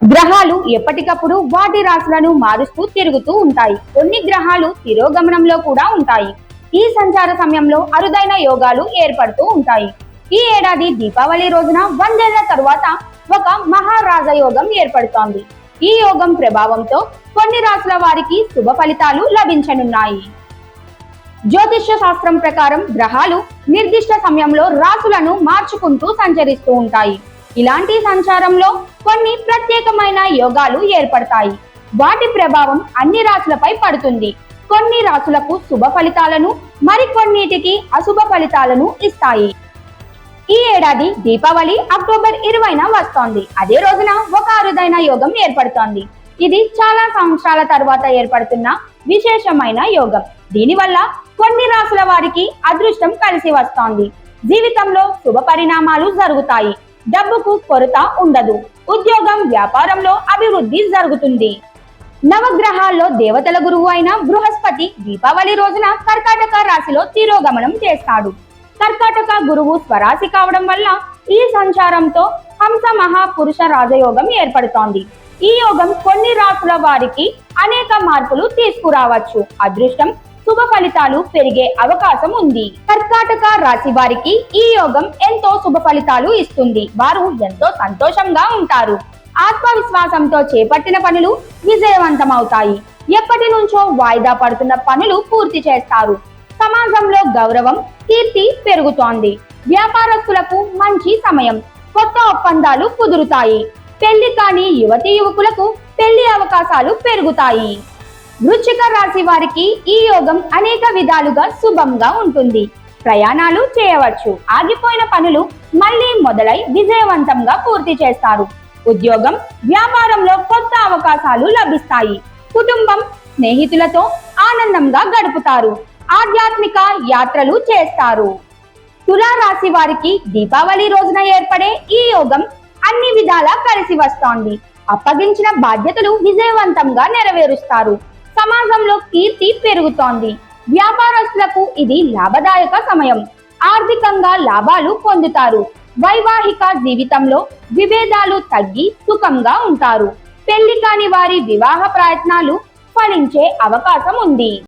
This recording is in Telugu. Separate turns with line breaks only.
గ్రహాలు ఎప్పటికప్పుడు వాటి రాశులను మారుస్తూ తిరుగుతూ ఉంటాయి. కొన్ని గ్రహాలు తిరోగమనంలో కూడా ఉంటాయి. ఈ సంచార సమయంలో అరుదైన యోగాలు ఏర్పడుతూ ఉంటాయి. ఈ ఏడాది దీపావళి రోజున 100 ఏళ్ల తరువాత ఒక మహారాజయోగం ఏర్పడుతోంది. ఈ యోగం ప్రభావంతో కొన్ని రాశుల వారికి శుభ ఫలితాలు లభించనున్నాయి. జ్యోతిష్య శాస్త్రం ప్రకారం గ్రహాలు నిర్దిష్ట సమయంలో రాశులను మార్చుకుంటూ సంచరిస్తూ ఉంటాయి. ఇలాంటి సంచారంలో కొన్ని ప్రత్యేకమైన యోగాలు ఏర్పడతాయి. వాటి ప్రభావం అన్ని రాశులపై పడుతుంది. కొన్ని రాశులకు శుభ ఫలితాలను, మరికొన్నిటికి అశుభ ఫలితాలను ఇస్తాయి. ఈ ఏడాది దీపావళి అక్టోబర్ 20న వస్తోంది. అదే రోజున ఒక అరుదైన యోగం ఏర్పడుతోంది. ఇది చాలా సంవత్సరాల తర్వాత ఏర్పడుతున్న విశేషమైన యోగం. దీనివల్ల కొన్ని రాశుల వారికి అదృష్టం కలిసి వస్తోంది. జీవితంలో శుభ పరిణామాలు జరుగుతాయి. డబ్బుకు కొరత ఉండదు. ఉద్యోగం, వ్యాపారంలో అభివృద్ధి జరుగుతుంది. నవగ్రహాల్లో దేవతల గురువు అయిన బృహస్పతి దీపావళి రోజున కర్కాటక రాశిలో తిరోగమనం చేస్తాడు. కర్కాటక గురువు స్వరాశి కావడం వల్ల ఈ సంచారంతో హంస మహాపురుష రాజయోగం ఏర్పడుతోంది. ఈ యోగం కొన్ని రాశుల వారికి అనేక మార్పులు తీసుకురావచ్చు. అదృష్టం, శుభ ఫలితాలు పెరిగే అవకాశం ఉంది. కర్కాటక రాశి వారికి ఈ యోగం ఎంతో శుభ ఫలితాలు ఇస్తుంది. వారు ఎంతో సంతోషంగా ఉంటారు. ఆత్మవిశ్వాసంతో చేపట్టిన పనులు విజయవంతమవుతాయి. ఎప్పటి నుంచో వాయిదా పడుతున్న పనులు పూర్తి చేస్తారు. సమాజంలో గౌరవం, కీర్తి పెరుగుతోంది. వ్యాపారస్తులకు మంచి సమయం. కొత్త ఒప్పందాలు కుదురుతాయి. పెళ్లి కాని యువతీ యువకులకు పెళ్లి అవకాశాలు పెరుగుతాయి. వృశ్చిక రాశి వారికి ఈ యోగం అనేక విధాలుగా శుభంగా ఉంటుంది. ప్రయాణాలు చేయవచ్చు. ఆగిపోయిన పనులు మళ్లీ మొదలై విజయవంతంగా పూర్తి చేస్తారు. ఉద్యోగం, వ్యాపారంలో కొత్త అవకాశాలు లభిస్తాయి. కుటుంబం, స్నేహితులతో ఆనందంగా గడుపుతారు. ఆధ్యాత్మిక యాత్రలు చేస్తారు. తులా రాశి వారికి దీపావళి రోజున ఏర్పడే ఈ యోగం అన్ని విధాలా కలిసి వస్తోంది. అప్పగించిన బాధ్యతలు విజయవంతంగా నెరవేరుస్తారు. సమాజంలో కీర్తి పెరుగుతోంది. వ్యాపారస్తులకు ఇది లాభదాయక సమయం. ఆర్థికంగా లాభాలు పొందుతారు. వైవాహిక జీవితంలో విభేదాలు తగ్గి సుఖంగా ఉంటారు. పెళ్లి కాని వారి వివాహ ప్రయత్నాలు ఫలించే అవకాశం ఉంది.